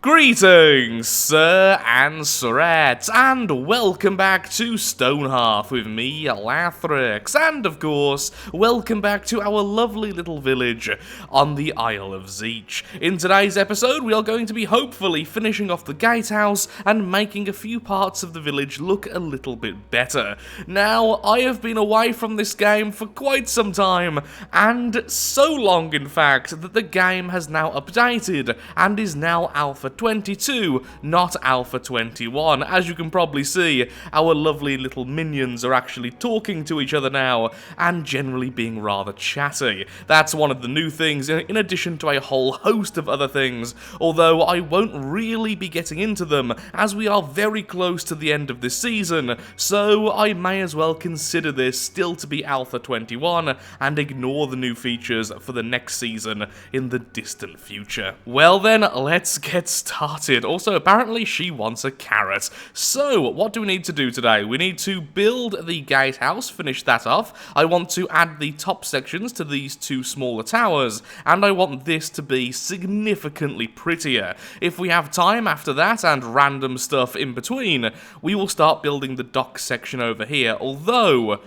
Greetings, sir and sirettes, and welcome back to Stonehearth with me, Lathrix, and of course, welcome back to our lovely little village on the Isle of Zeech. In today's episode, we are going to be hopefully finishing off the Gatehouse and making a few parts of the village look a little bit better. Now, I have been away from this game for quite some time, and so long in fact, that the game has now updated and is now Alpha 22, not Alpha 21. As you can probably see, our lovely little minions are actually talking to each other now, and generally being rather chatty. That's one of the new things, in addition to a whole host of other things, although I won't really be getting into them, as we are very close to the end of this season, so I may as well consider this still to be Alpha 21, and ignore the new features for the next season in the distant future. Well then, let's get started. Also, apparently she wants a carrot. So, what do we need to do today? We need to build the gatehouse, finish that off. I want to add the top sections to these two smaller towers, and I want this to be significantly prettier. If we have time after that, and random stuff in between, we will start building the dock section over here, although...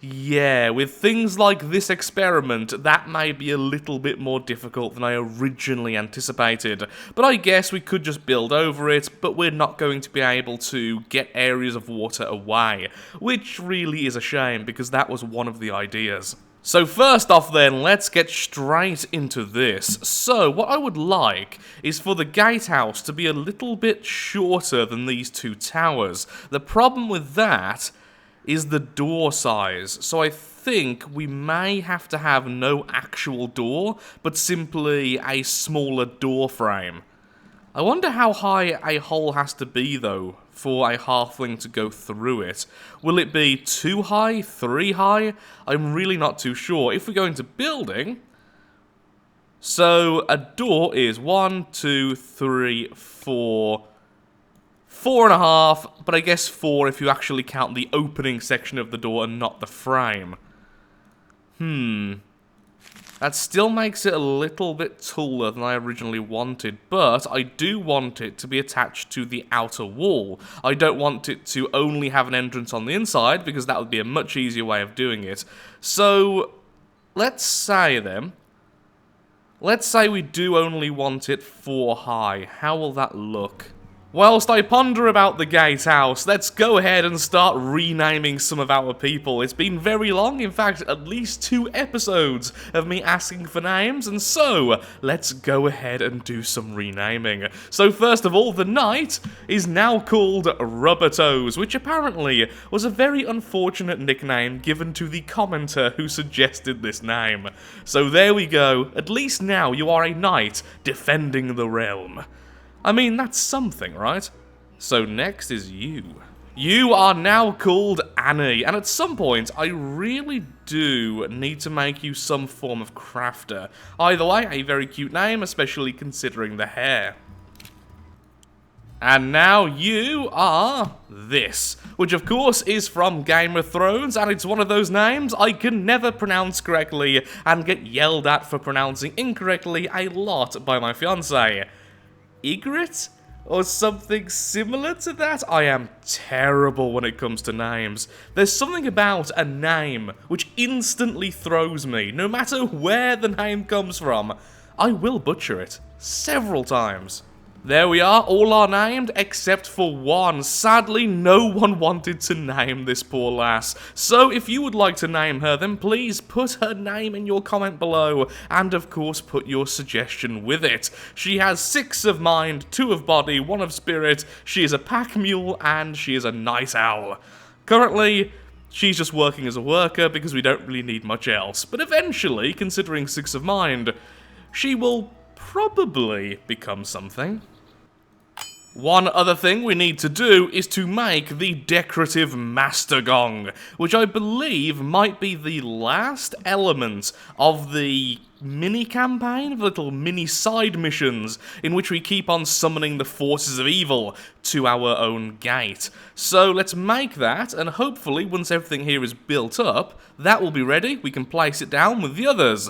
yeah, with things like this experiment, that may be a little bit more difficult than I originally anticipated. But I guess we could just build over it, but we're not going to be able to get areas of water away, which really is a shame, because that was one of the ideas. So first off then, let's get straight into this. So, what I would like is for the gatehouse to be a little bit shorter than these two towers. The problem with that is the door size, so I think we may have to have no actual door, but simply a smaller door frame. I wonder how high a hole has to be, though, for a halfling to go through it. Will it be 2 high, 3 high? I'm really not too sure. If we go into building... so, a door is 1, 2, 3, 4... 4.5, but I guess 4 if you actually count the opening section of the door and not the frame. That still makes it a little bit taller than I originally wanted, but I do want it to be attached to the outer wall. I don't want it to only have an entrance on the inside, because that would be a much easier way of doing it. So, let's say then, let's say we do only want it 4 high. How will that look? Whilst I ponder about the gatehouse, let's go ahead and start renaming some of our people. It's been very long, in fact, at least 2 episodes of me asking for names, and so, let's go ahead and do some renaming. So first of all, the knight is now called Rubber Toes, which apparently was a very unfortunate nickname given to the commenter who suggested this name. So there we go, at least now you are a knight defending the realm. I mean, that's something, right? So next is you. You are now called Annie, and at some point, I really do need to make you some form of crafter. Either way, a very cute name, especially considering the hair. And now you are this, which of course is from Game of Thrones, and it's one of those names I can never pronounce correctly and get yelled at for pronouncing incorrectly a lot by my fiancé. Ygritte? Or something similar to that? I am terrible when it comes to names. There's something about a name which instantly throws me, no matter where the name comes from. I will butcher it several times. There we are, all are named except for one. Sadly, no one wanted to name this poor lass. So if you would like to name her, then please put her name in your comment below, and of course put your suggestion with it. She has 6 of mind, 2 of body, 1 of spirit, she is a pack mule, and she is a night owl. Currently, she's just working as a worker because we don't really need much else, but eventually, considering 6 of mind, she will probably become something. One other thing we need to do is to make the decorative master gong, which I believe might be the last element of the mini-campaign, of little mini-side missions, in which we keep on summoning the forces of evil to our own gate. So let's make that, and hopefully once everything here is built up, that will be ready, we can place it down with the others,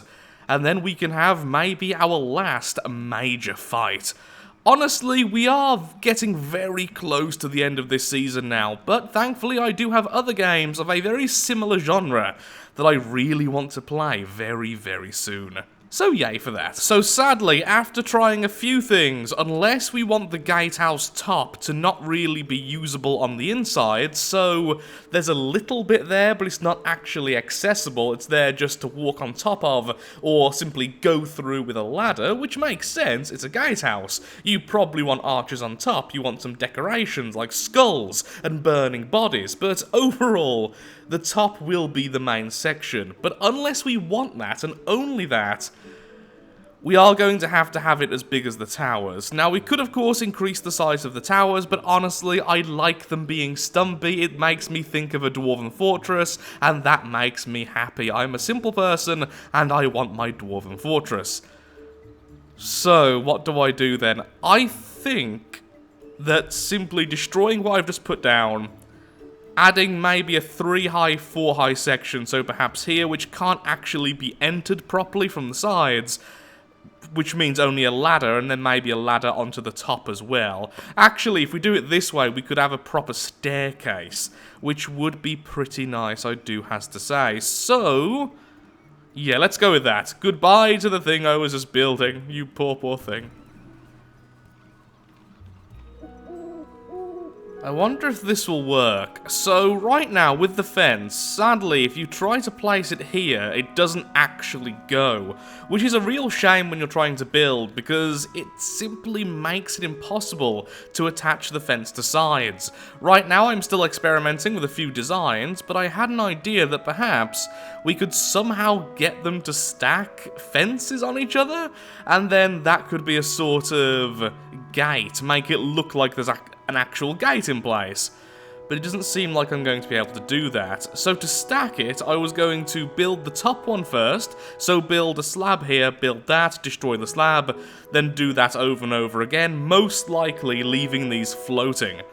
and then we can have maybe our last major fight. Honestly, we are getting very close to the end of this season now, but thankfully I do have other games of a very similar genre that I really want to play very, very soon. So yay for that. So sadly, after trying a few things, unless we want the Gatehouse top to not really be usable on the inside, so there's a little bit there, but it's not actually accessible, it's there just to walk on top of, or simply go through with a ladder, which makes sense, it's a Gatehouse. You probably want archers on top, you want some decorations like skulls and burning bodies, but overall, the top will be the main section. But unless we want that, and only that, we are going to have it as big as the towers. Now, we could, of course, increase the size of the towers, but honestly, I like them being stumpy. It makes me think of a dwarven fortress, and that makes me happy. I'm a simple person, and I want my dwarven fortress. So, what do I do then? I think that simply destroying what I've just put down, adding maybe a 3 high, 4 high section, so perhaps here, which can't actually be entered properly from the sides, which means only a ladder, and then maybe a ladder onto the top as well. Actually, if we do it this way, we could have a proper staircase, which would be pretty nice, I do have to say. So, yeah, let's go with that. Goodbye to the thing I was just building, you poor, poor thing. I wonder if this will work. So, right now, with the fence, sadly, if you try to place it here, it doesn't actually go. Which is a real shame when you're trying to build, because it simply makes it impossible to attach the fence to sides. Right now, I'm still experimenting with a few designs, but I had an idea that perhaps we could somehow get them to stack fences on each other, and then that could be a sort of gate, make it look like there's an actual gate in place. But it doesn't seem like I'm going to be able to do that. So to stack it, I was going to build the top one first, so build a slab here, build that, destroy the slab, then do that over and over again, most likely leaving these floating.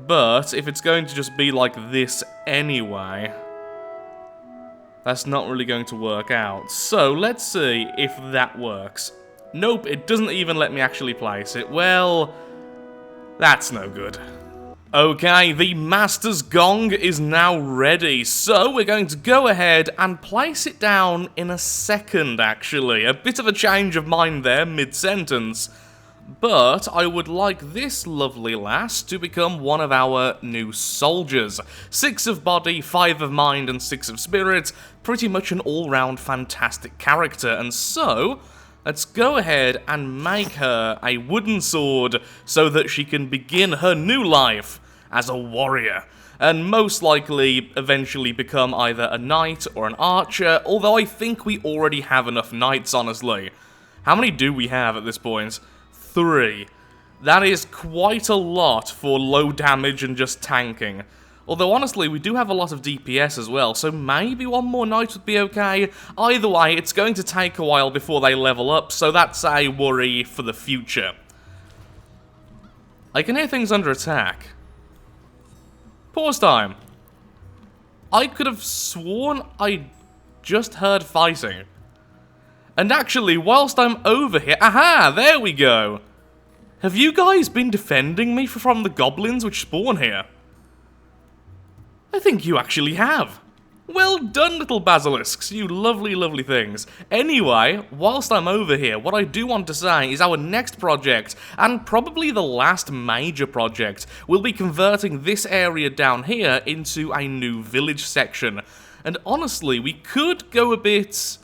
But if it's going to just be like this anyway, that's not really going to work out. So let's see if that works. Nope, it doesn't even let me actually place it. Well, that's no good. Okay, the Master's Gong is now ready, so we're going to go ahead and place it down in a second, actually. A bit of a change of mind there, mid-sentence. But I would like this lovely lass to become one of our new soldiers. 6 of body, 5 of mind, and 6 of spirit. Pretty much an all-round fantastic character, and so let's go ahead and make her a wooden sword so that she can begin her new life as a warrior, and most likely eventually become either a knight or an archer, although I think we already have enough knights, honestly. How many do we have at this point? 3. That is quite a lot for low damage and just tanking. Although, honestly, we do have a lot of DPS as well, so maybe one more knight would be okay. Either way, it's going to take a while before they level up, so that's a worry for the future. I can hear things under attack. Pause time. I could have sworn I just heard fighting. And actually, whilst I'm over here... Aha! There we go! Have you guys been defending me from the goblins which spawn here? I think you actually have. Well done, little basilisks, you lovely, lovely things. Anyway, whilst I'm over here, what I do want to say is our next project, and probably the last major project, will be converting this area down here into a new village section. And honestly, we could go a bit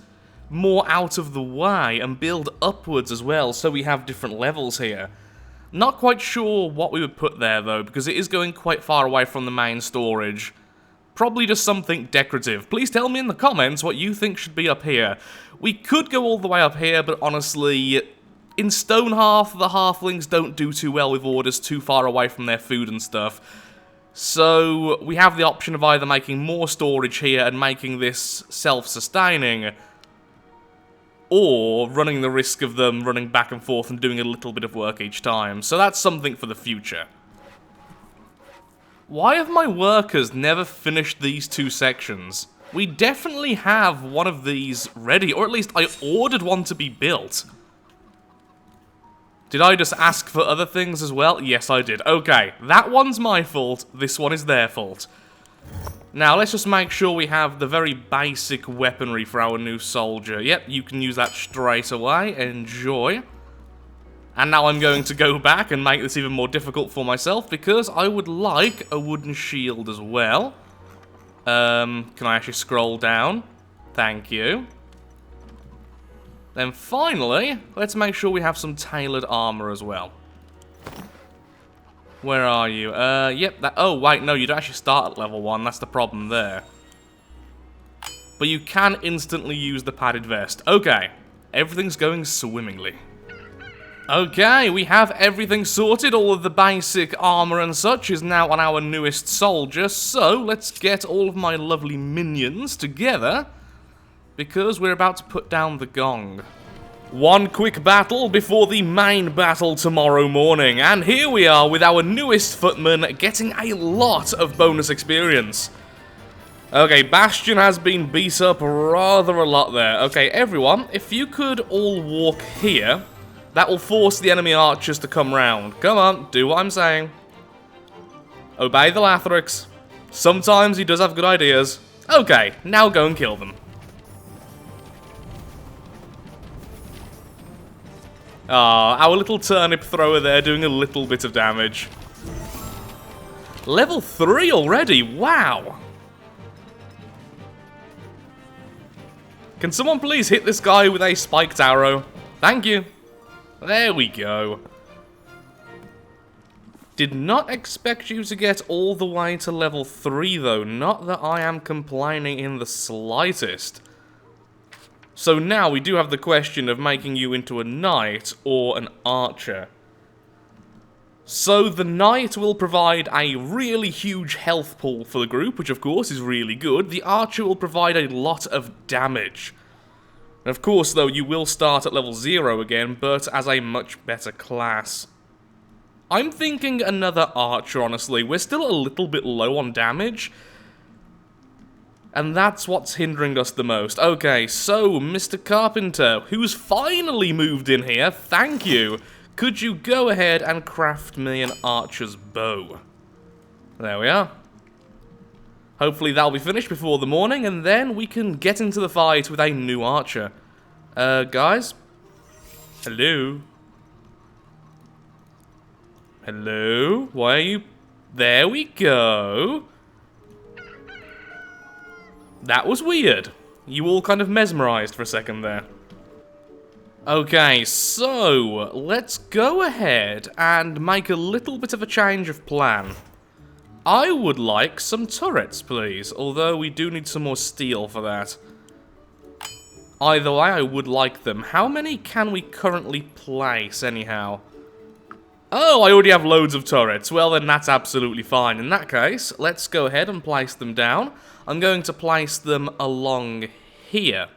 more out of the way and build upwards as well, so we have different levels here. Not quite sure what we would put there, though, because it is going quite far away from the main storage. Probably just something decorative. Please tell me in the comments what you think should be up here. We could go all the way up here, but honestly, in Stonehearth, the halflings don't do too well with orders too far away from their food and stuff. So, we have the option of either making more storage here and making this self-sustaining, or running the risk of them running back and forth and doing a little bit of work each time. So that's something for the future. Why have my workers never finished these 2 sections? We definitely have one of these ready, or at least I ordered one to be built. Did I just ask for other things as well? Yes, I did. Okay, that one's my fault. This one is their fault. Now, let's just make sure we have the very basic weaponry for our new soldier. Yep, you can use that straight away. Enjoy. And now I'm going to go back and make this even more difficult for myself because I would like a wooden shield as well. Can I actually scroll down? Thank you. Then finally, let's make sure we have some tailored armor as well. Where are you? Yep, that... Oh, wait, no, you don't actually start at level 1. That's the problem there. But you can instantly use the padded vest. Okay, everything's going swimmingly. Okay, we have everything sorted. All of the basic armor and such is now on our newest soldier. So, let's get all of my lovely minions together, because we're about to put down the gong. One quick battle before the main battle tomorrow morning, and here we are with our newest footman getting a lot of bonus experience. Okay, Bastion has been beat up rather a lot there. Okay, everyone, if you could all walk here, that will force the enemy archers to come round. Come on, do what I'm saying. Obey the Lathrix. Sometimes he does have good ideas. Okay, now go and kill them. Ah, our little turnip thrower there doing a little bit of damage. Level 3 already? Wow! Can someone please hit this guy with a spiked arrow? Thank you. There we go. Did not expect you to get all the way to level 3 though. Not that I am complaining in the slightest. So now we do have the question of making you into a knight or an archer. So the knight will provide a really huge health pool for the group, which of course is really good. The archer will provide a lot of damage. And of course though, you will start at level 0 again, but as a much better class. I'm thinking another archer, honestly. We're still a little bit low on damage. And that's what's hindering us the most. Okay, so, Mr. Carpenter, who's finally moved in here, thank you. Could you go ahead and craft me an archer's bow? There we are. Hopefully that'll be finished before the morning, and then we can get into the fight with a new archer. Guys? Hello? Hello? Why are you... There we go. That was weird. You all kind of mesmerized for a second there. Okay, so let's go ahead and make a little bit of a change of plan. I would like some turrets, please, although we do need some more steel for that. Either way, I would like them. How many can we currently place, anyhow? Oh, I already have loads of turrets. Well, then that's absolutely fine. In that case, let's go ahead and place them down. I'm going to place them along here.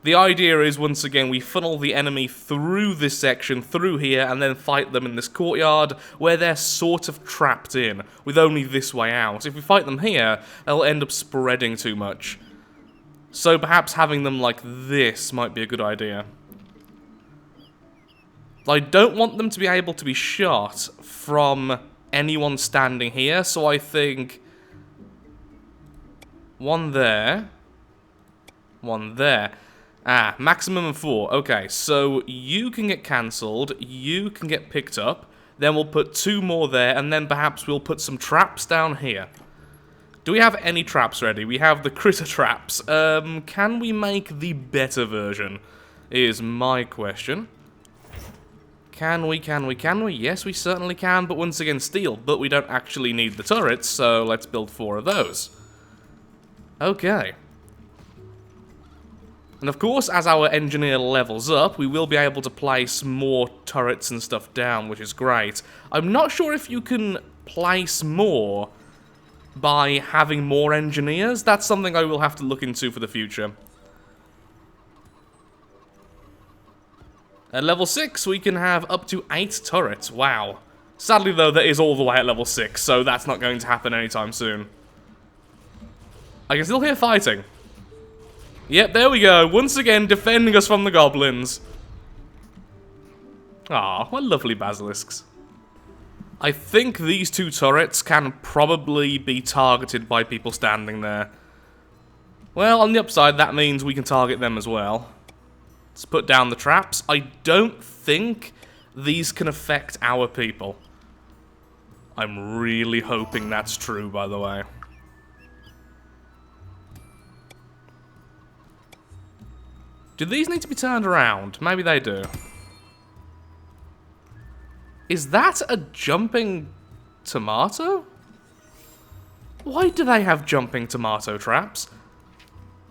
The idea is, once again, we funnel the enemy through this section, through here, and then fight them in this courtyard, where they're sort of trapped in, with only this way out. If we fight them here, they'll end up spreading too much. So perhaps having them like this might be a good idea. I don't want them to be able to be shot from anyone standing here, so I think... One there. One there. Ah, maximum of 4. Okay, so you can get cancelled, you can get picked up, then we'll put 2 more there, and then perhaps we'll put some traps down here. Do we have any traps ready? We have the critter traps. Can we make the better version? Is my question. Can we? Yes, we certainly can, but once again, steel. But we don't actually need the turrets, so let's build 4 of those. Okay. And of course, as our engineer levels up, we will be able to place more turrets and stuff down, which is great. I'm not sure if you can place more by having more engineers. That's something I will have to look into for the future. At level 6, we can have up to 8 turrets. Wow. Sadly, though, that is all the way at level 6, so that's not going to happen anytime soon. I can still hear fighting. Yep, there we go. Once again, defending us from the goblins. Ah, what lovely basilisks. I think these two turrets can probably be targeted by people standing there. Well, on the upside, that means we can target them as well. Let's put down the traps. I don't think these can affect our people. I'm really hoping that's true, by the way. Do these need to be turned around? Maybe they do. Is that a jumping tomato? Why do they have jumping tomato traps?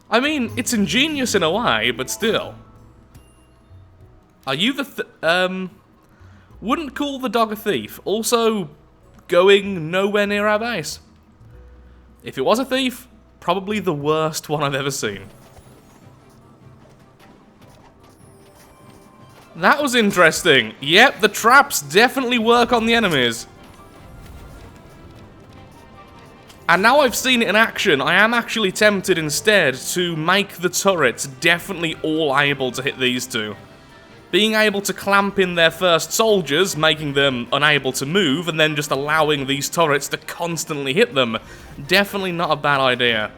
I mean, it's ingenious in a way, but still. Are you the wouldn't call the dog a thief. Also, going nowhere near our base. If it was a thief, probably the worst one I've ever seen. That was interesting. Yep, the traps definitely work on the enemies. And now I've seen it in action, I am actually tempted instead to make the turrets definitely all able to hit these two. Being able to clamp in their first soldiers, making them unable to move, and then just allowing these turrets to constantly hit them. Definitely not a bad idea.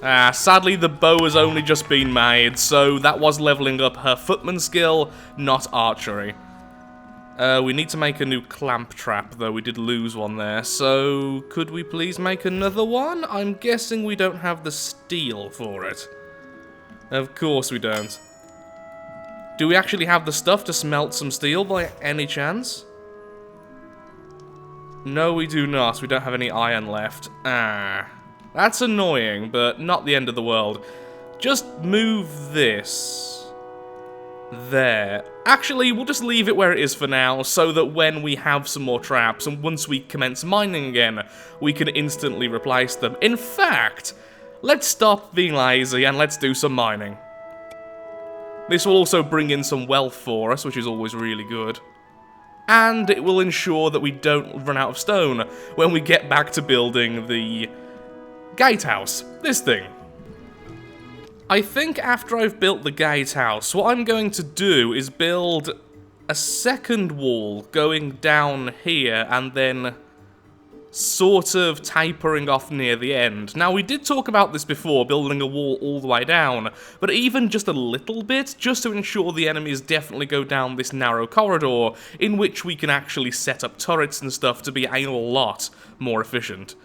Sadly the bow has only just been made, so that was leveling up her footman skill, not archery. We need to make a new clamp trap, though we did lose one there, so could we please make another one? I'm guessing we don't have the steel for it. Of course we don't. Do we actually have the stuff to smelt some steel by any chance? No, we do not. We don't have any iron left. That's annoying, but not the end of the world. Just move this there. Actually, we'll just leave it where it is for now, so that when we have some more traps, and once we commence mining again, we can instantly replace them. In fact, let's stop being lazy and let's do some mining. This will also bring in some wealth for us, which is always really good. And it will ensure that we don't run out of stone when we get back to building the Gatehouse. This thing. I think after I've built the gatehouse, what I'm going to do is build a second wall going down here and then sort of tapering off near the end. Now, we did talk about this before, building a wall all the way down, but even just a little bit, just to ensure the enemies definitely go down this narrow corridor, in which we can actually set up turrets and stuff to be a lot more efficient.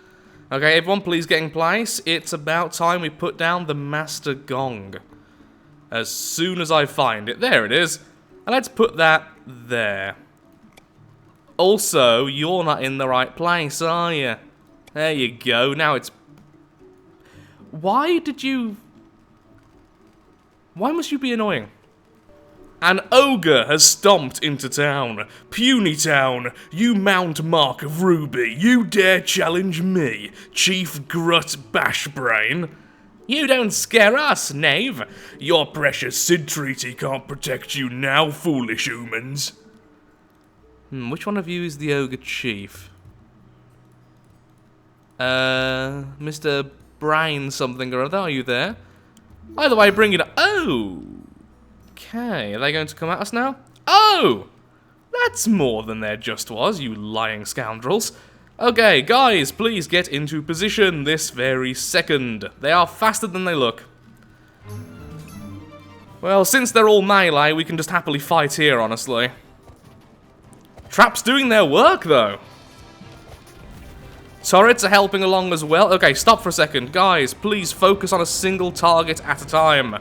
Okay, everyone, please get in place. It's about time we put down the Master Gong. As soon as I find it. There it is. And let's put that there. Also, you're not in the right place, are you? There you go. Now it's... Why must you be annoying? An ogre has stomped into town. Puny town, you mount Mark of Ruby, you dare challenge me, Chief Grut Bashbrain? You don't scare us, knave. Your precious Sid Treaty can't protect you now, foolish humans. Which one of you is the ogre chief? Mr. Brain something or other, are you there? Either way, bring it up. Oh! Okay, are they going to come at us now? Oh! That's more than there just was, you lying scoundrels. Okay, guys, please get into position this very second. They are faster than they look. Well, since they're all melee, we can just happily fight here, honestly. Traps doing their work, though. Turrets are helping along as well. Okay, stop for a second. Guys, please focus on a single target at a time.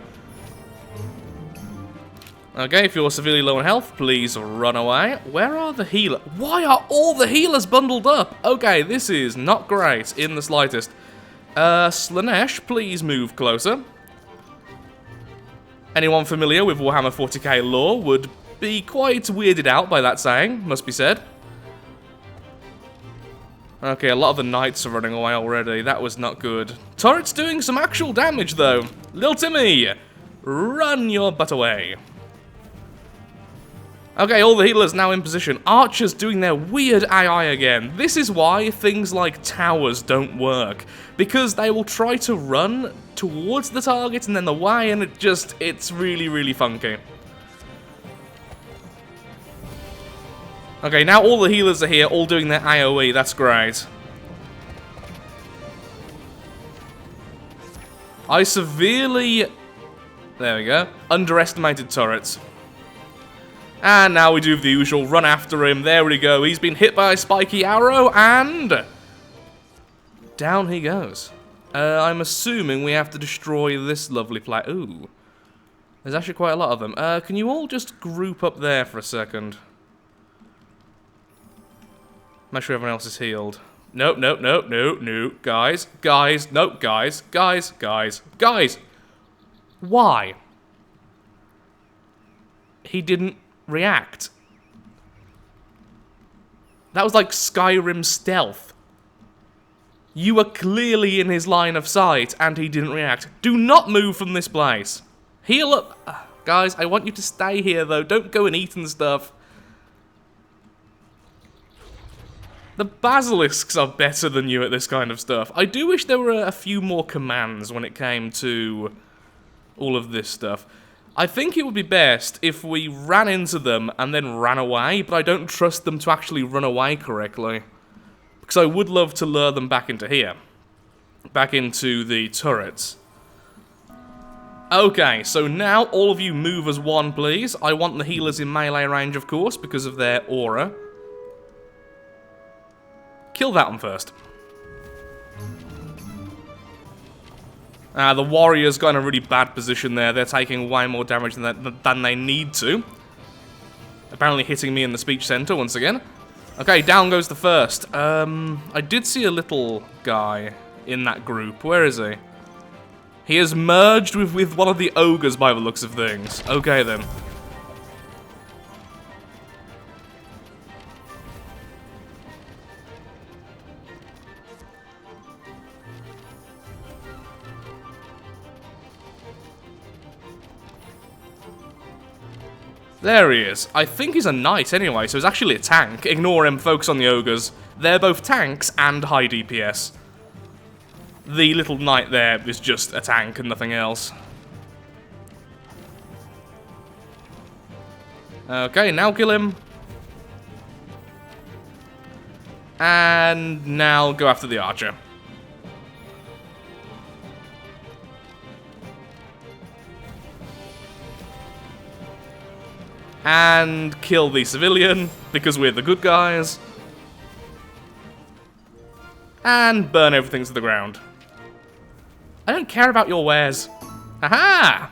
Okay, if you're severely low on health, please run away. Where are the healers? Why are all the healers bundled up? Okay, this is not great in the slightest. Slanesh, please move closer. Anyone familiar with Warhammer 40k lore would be quite weirded out by that saying, must be said. Okay, a lot of the knights are running away already. That was not good. Turret's doing some actual damage, though. Lil Timmy, run your butt away. Okay, all the healers now in position. Archers doing their weird AI again. This is why things like towers don't work. Because they will try to run towards the target and then away, and it's really, really funky. Okay, now all the healers are here, all doing their AoE. That's great. I severely... There we go. Underestimated turrets. And now we do the usual, run after him. There we go. He's been hit by a spiky arrow, and... down he goes. I'm assuming we have to destroy this lovely place. Ooh. There's actually quite a lot of them. Can you all just group up there for a second? Make sure everyone else is healed. Nope, nope, nope, nope, nope. Guys, guys, nope, guys, guys, guys, guys. Why? He didn't react. That was like Skyrim stealth. You were clearly in his line of sight, and he didn't react. Do not move from this place. Heal up. Guys, I want you to stay here, though. Don't go and eat and stuff. The basilisks are better than you at this kind of stuff. I do wish there were a few more commands when it came to all of this stuff. I think it would be best if we ran into them and then ran away, but I don't trust them to actually run away correctly. Because I would love to lure them back into here. Back into the turrets. Okay, so now all of you move as one, please. I want the healers in melee range, of course, because of their aura. Kill that one first. The warriors got in a really bad position there. They're taking way more damage than they need to. Apparently hitting me in the speech center once again. Okay, down goes the first. I did see a little guy in that group. Where is he? He has merged with one of the ogres by the looks of things. Okay then. There he is. I think he's a knight anyway, so he's actually a tank. Ignore him, focus on the ogres. They're both tanks and high DPS. The little knight there is just a tank and nothing else. Okay, now kill him. And now go after the archer. And kill the civilian, because we're the good guys. And burn everything to the ground. I don't care about your wares. Aha!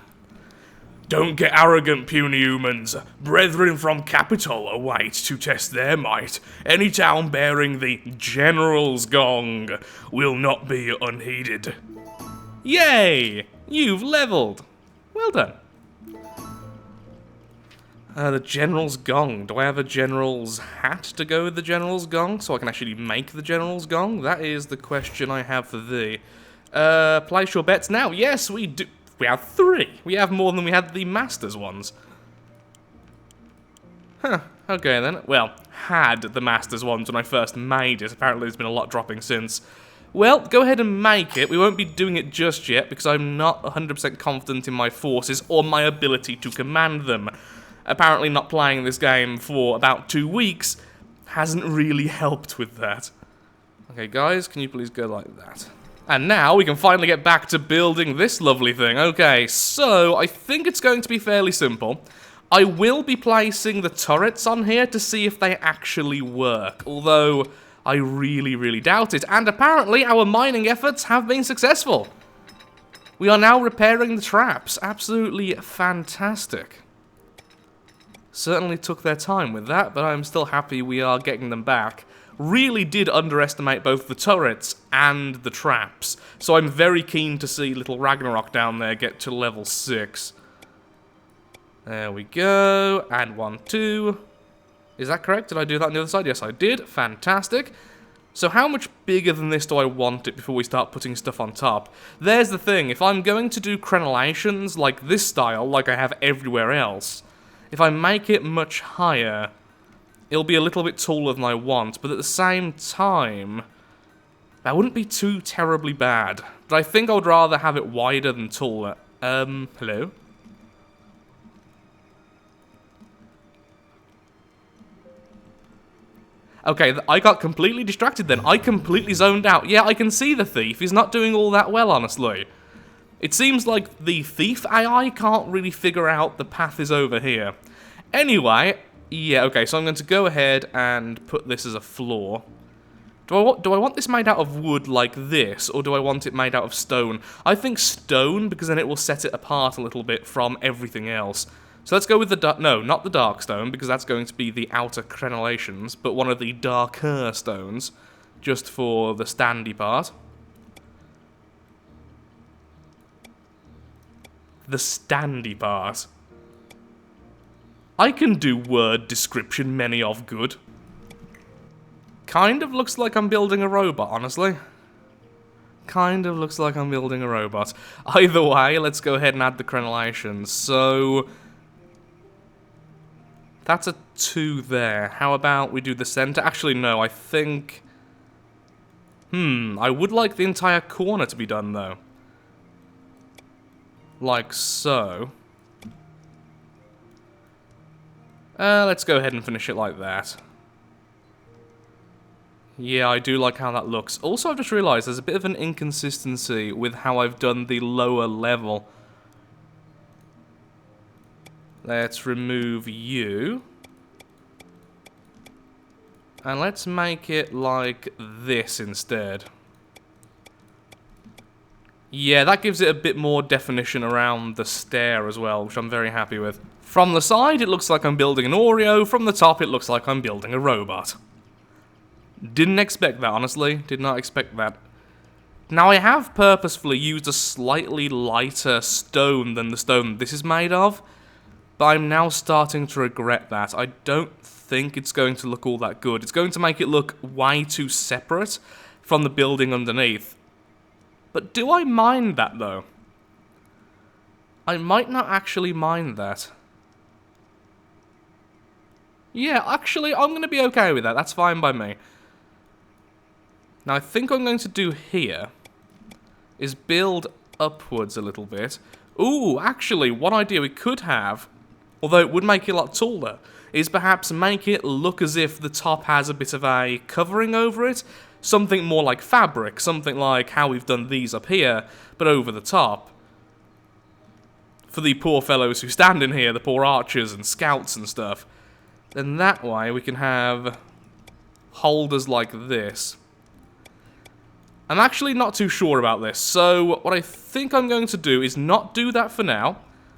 Don't get arrogant, puny humans. Brethren from Capital await to test their might. Any town bearing the General's Gong will not be unheeded. Yay! You've leveled. Well done. The General's Gong. Do I have a General's hat to go with the General's Gong so I can actually make the General's Gong? That is the question I have for thee. Place your bets now. Yes, we do. We have 3. We have more than we had the Masters ones. Huh, okay then. Well, had the Masters ones when I first made it. Apparently there's been a lot dropping since. Well, go ahead and make it. We won't be doing it just yet because I'm not 100% confident in my forces or my ability to command them. Apparently not playing this game for about 2 weeks hasn't really helped with that. Okay, guys, can you please go like that? And now we can finally get back to building this lovely thing. Okay, so I think it's going to be fairly simple. I will be placing the turrets on here to see if they actually work, although I really, really doubt it. And apparently our mining efforts have been successful. We are now repairing the traps. Absolutely fantastic. Certainly took their time with that, but I'm still happy we are getting them back. Really did underestimate both the turrets and the traps, so I'm very keen to see little Ragnarok down there get to level 6. There we go, and 1, 2. Is that correct? Did I do that on the other side? Yes, I did. Fantastic. So how much bigger than this do I want it before we start putting stuff on top? There's the thing, if I'm going to do crenellations like this style, like I have everywhere else, If I make it much higher, it'll be a little bit taller than I want, but at the same time, that wouldn't be too terribly bad. But I think I would rather have it wider than taller. Hello? Okay, I got completely distracted then. I completely zoned out. Yeah, I can see the thief. He's not doing all that well, honestly. It seems like the thief AI can't really figure out the path is over here. Anyway, yeah, okay, so I'm going to go ahead and put this as a floor. Do I want this made out of wood like this, or do I want it made out of stone? I think stone, because then it will set it apart a little bit from everything else. So let's go with the no, not the dark stone, because that's going to be the outer crenellations, but one of the darker stones, just for the standy part. The standy part. I can do word description many of good. Kind of looks like I'm building a robot, honestly. Kind of looks like I'm building a robot. Either way, let's go ahead and add the crenellations. So that's a 2 there. How about we do the center? Actually, no, I think... I would like the entire corner to be done, though. Like so. Let's go ahead and finish it like that. Yeah, I do like how that looks. Also, I've just realised there's a bit of an inconsistency with how I've done the lower level. Let's remove you. And let's make it like this instead. Yeah, that gives it a bit more definition around the stair as well, which I'm very happy with. From the side, it looks like I'm building an Oreo. From the top, it looks like I'm building a robot. Didn't expect that, honestly. Did not expect that. Now, I have purposefully used a slightly lighter stone than the stone this is made of, but I'm now starting to regret that. I don't think it's going to look all that good. It's going to make it look way too separate from the building underneath. But do I mind that, though? I might not actually mind that. Yeah, actually, I'm going to be okay with that. That's fine by me. Now, I think what I'm going to do here is build upwards a little bit. Ooh, actually, one idea we could have, although it would make it a lot taller, is perhaps make it look as if the top has a bit of a covering over it. Something more like fabric, something like how we've done these up here, but over the top. For the poor fellows who stand in here, the poor archers and scouts and stuff. Then that way we can have holders like this. I'm actually not too sure about this, so what I think I'm going to do is not do that for now.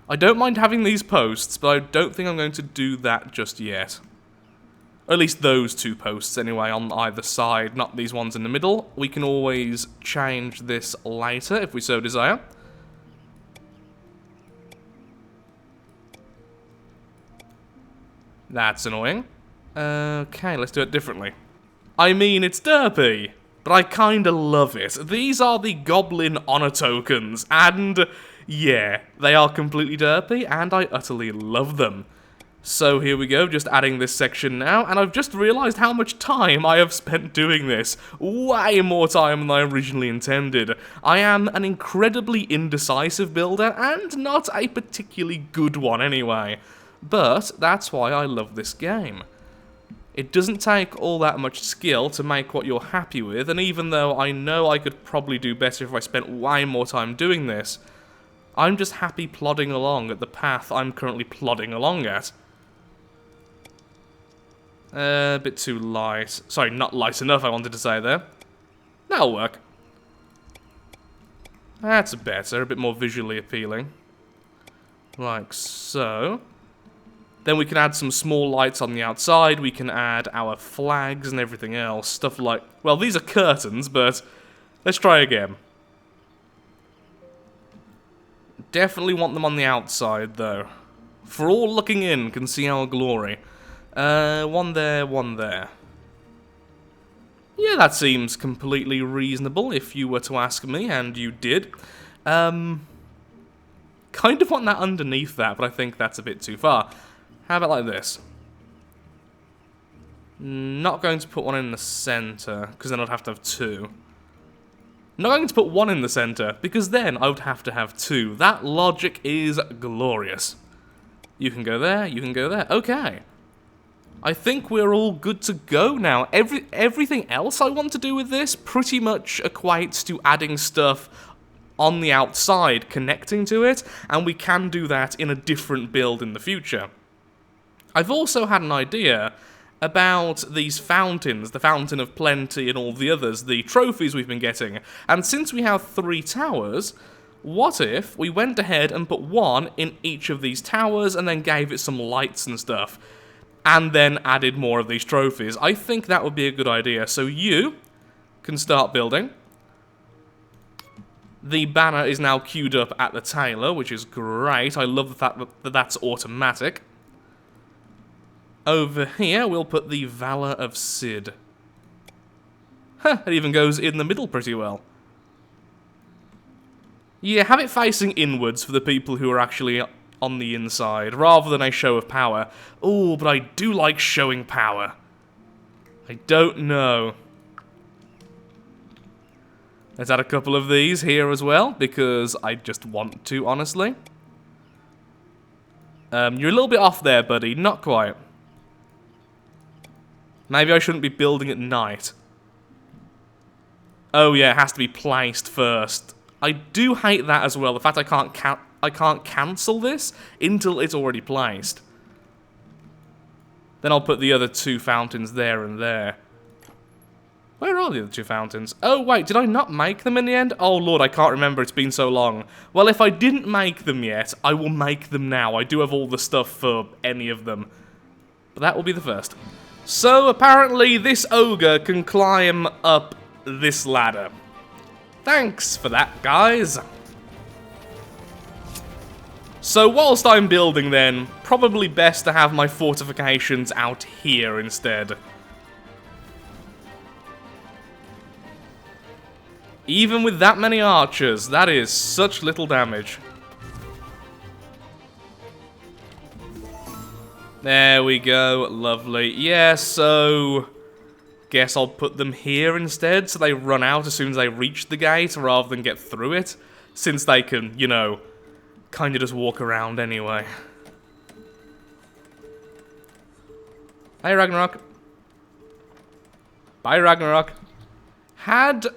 I don't mind having these posts, but I don't think I'm going to do that just yet. Or at least those 2 posts anyway, on either side, not these ones in the middle. We can always change this later if we so desire. That's annoying. Okay, let's do it differently. I mean, it's derpy, but I kinda love it. These are the Goblin Honor Tokens, and yeah, they are completely derpy, and I utterly love them. So here we go, just adding this section now, and I've just realised how much time I have spent doing this. Way more time than I originally intended. I am an incredibly indecisive builder, and not a particularly good one anyway. But that's why I love this game. It doesn't take all that much skill to make what you're happy with, and even though I know I could probably do better if I spent way more time doing this, I'm just happy plodding along at the path I'm currently plodding along at. A bit too light. Sorry, not light enough, I wanted to say there. That'll work. That's better, a bit more visually appealing. Like so. Then we can add some small lights on the outside, we can add our flags and everything else. Stuff like... well, these are curtains, but let's try again. Definitely want them on the outside, though. For all looking in can see our glory. One there, one there. Yeah, that seems completely reasonable if you were to ask me, and you did. Kind of want that underneath that, but I think that's a bit too far. How about like this? Not going to put one in the center, because then I'd have to have two. Not going to put one in the center, because then I would have to have two. That logic is glorious. You can go there, you can go there. Okay. I think we're all good to go now. Everything else I want to do with this pretty much equates to adding stuff on the outside, connecting to it, and we can do that in a different build in the future. I've also had an idea about these fountains, the Fountain of Plenty and all the others, the trophies we've been getting, and since we have 3 towers, what if we went ahead and put one in each of these towers and then gave it some lights and stuff, and then added more of these trophies? I think that would be a good idea. So you can start building. The banner is now queued up at the tailor, which is great. I love the fact that that's automatic. Over here, we'll put the Valor of Cid. Huh, it even goes in the middle pretty well. Yeah, have it facing inwards for the people who are actually on the inside, rather than a show of power. Oh, but I do like showing power. I don't know. Let's add a couple of these here as well, because I just want to, honestly. You're a little bit off there, buddy. Not quite. Maybe I shouldn't be building at night. Oh yeah, it has to be placed first. I do hate that as well. The fact I can't cancel this until it's already placed. Then I'll put the other 2 fountains there and there. Where are the other 2 fountains? Oh wait, did I not make them in the end? Oh lord, I can't remember. It's been so long. Well, if I didn't make them yet, I will make them now. I do have all the stuff for any of them. But that will be the first. So, apparently, this ogre can climb up this ladder. Thanks for that, guys. So, whilst I'm building then, probably best to have my fortifications out here instead. Even with that many archers, that is such little damage. There we go, lovely. Yeah, so guess I'll put them here instead, so they run out as soon as they reach the gate, rather than get through it, since they can, you know, kind of just walk around anyway. Hey, Ragnarok. Bye, Ragnarok. Had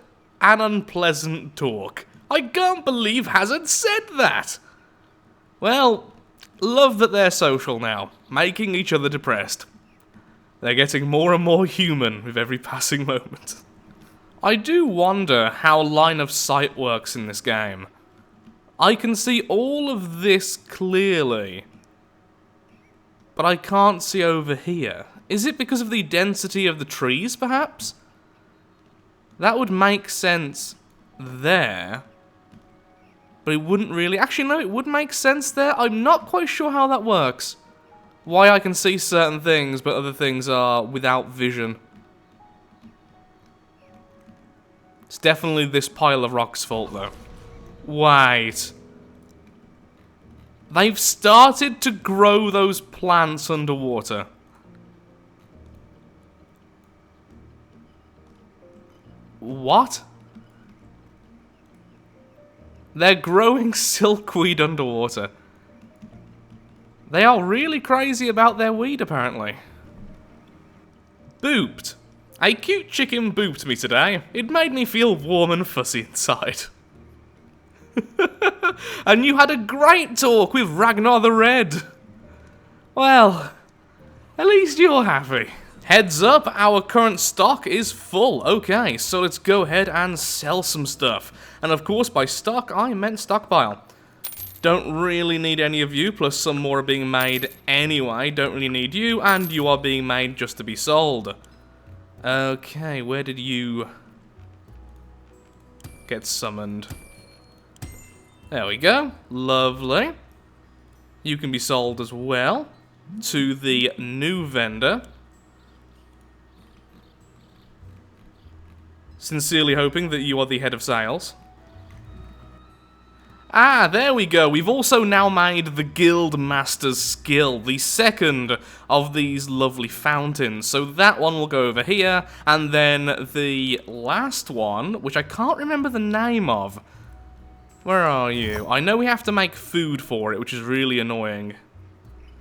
an unpleasant talk. I can't believe Hazard said that. Well, love that they're social now, making each other depressed. They're getting more and more human with every passing moment. I do wonder how line of sight works in this game. I can see all of this clearly, but I can't see over here. Is it because of the density of the trees, perhaps? That would make sense there. But it wouldn't really... Actually, no, it would make sense there. I'm not quite sure how that works. Why I can see certain things, but other things are without vision. It's definitely this pile of rock's fault, though. Wait. They've started to grow those plants underwater. What? They're growing silkweed underwater. They are really crazy about their weed, apparently. Booped. A cute chicken booped me today. It made me feel warm and fuzzy inside. And you had a great talk with Ragnar the Red. Well, at least you're happy. Heads up, our current stock is full. Okay, so let's go ahead and sell some stuff. And of course, by stock, I meant stockpile. Don't really need any of you, plus some more are being made anyway. Don't really need you, and you are being made just to be sold. Okay, where did you get summoned? There we go. Lovely. You can be sold as well to the new vendor. Sincerely hoping that you are the head of sales. Ah, there we go. We've also now made the Guild Master's skill, the second of these lovely fountains. So that one will go over here, and then the last one, which I can't remember the name of. Where are you? I know we have to make food for it, which is really annoying.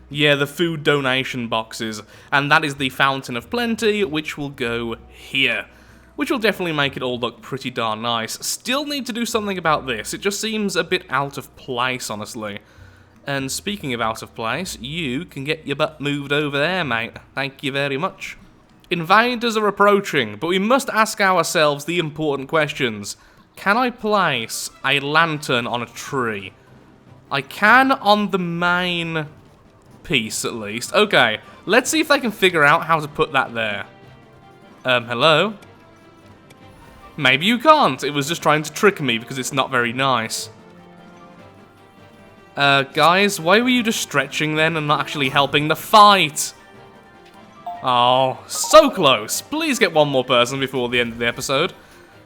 Yeah, the food donation boxes, and that is the Fountain of Plenty, which will go here. Which will definitely make it all look pretty darn nice. Still need to do something about this. It just seems a bit out of place, honestly. And speaking of out of place, you can get your butt moved over there, mate. Thank you very much. Invaders are approaching, but we must ask ourselves the important questions. Can I place a lantern on a tree? I can on the main piece, at least. Okay, let's see if they can figure out how to put that there. Hello? Maybe you can't. It was just trying to trick me because it's not very nice. Guys, why were you just stretching then and not actually helping the fight? Oh, so close. Please get one more person before the end of the episode.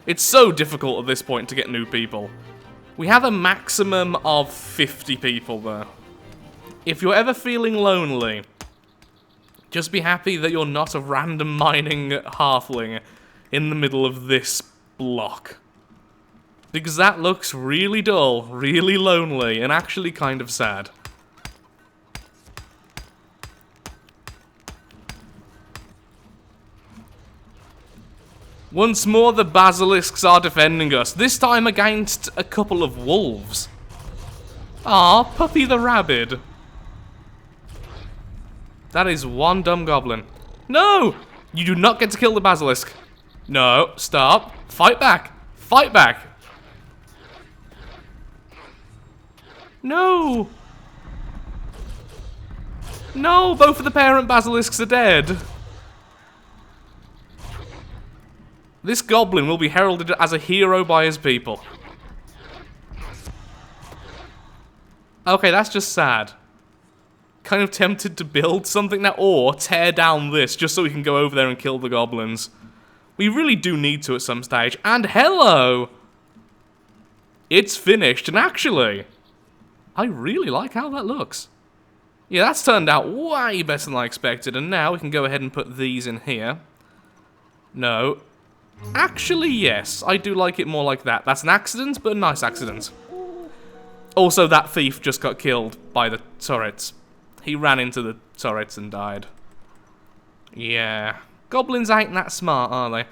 It's so difficult at this point to get new people. We have a maximum of 50 people there. If you're ever feeling lonely, just be happy that you're not a random mining halfling in the middle of this block. Because that looks really dull, really lonely, and actually kind of sad. Once more, the basilisks are defending us, this time against a couple of wolves. Ah, Puppy the Rabbit. That is one dumb goblin. No! You do not get to kill the basilisk. No, stop. Fight back. Fight back. No. No, both of the parent basilisks are dead. This goblin will be heralded as a hero by his people. Okay, that's just sad. Kind of tempted to build something now, or tear down this just so we can go over there and kill the goblins. We really do need to at some stage. And hello! It's finished, and actually, I really like how that looks. Yeah, that's turned out way better than I expected, and now we can go ahead and put these in here. No. Actually, yes, I do like it more like that. That's an accident, but a nice accident. Also, that thief just got killed by the turrets. He ran into the turrets and died. Yeah. Goblins ain't that smart, are they?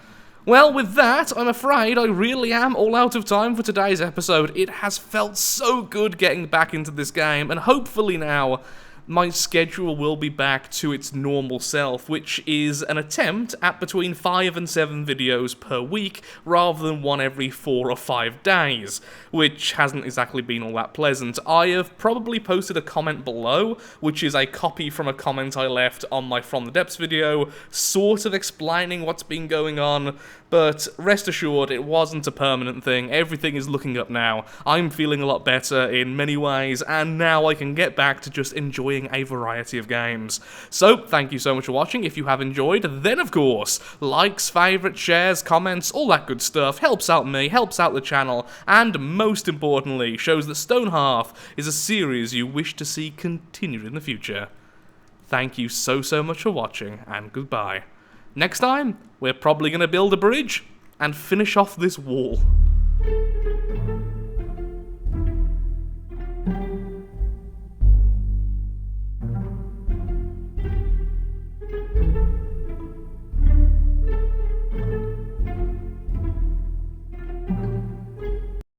Well, with that, I'm afraid I really am all out of time for today's episode. It has felt so good getting back into this game, and hopefully now my schedule will be back to its normal self, which is an attempt at between 5 and 7 videos per week, rather than one every 4 or 5 days, which hasn't exactly been all that pleasant. I have probably posted a comment below, which is a copy from a comment I left on my From the Depths video, sort of explaining what's been going on, but rest assured, it wasn't a permanent thing. Everything is looking up now. I'm feeling a lot better in many ways, and now I can get back to just enjoying a variety of games. So, thank you so much for watching. If you have enjoyed, then of course, likes, favourites, shares, comments, all that good stuff helps out me, helps out the channel, and most importantly, shows that Stonehearth is a series you wish to see continued in the future. Thank you so much for watching, and goodbye. Next time, we're probably going to build a bridge and finish off this wall.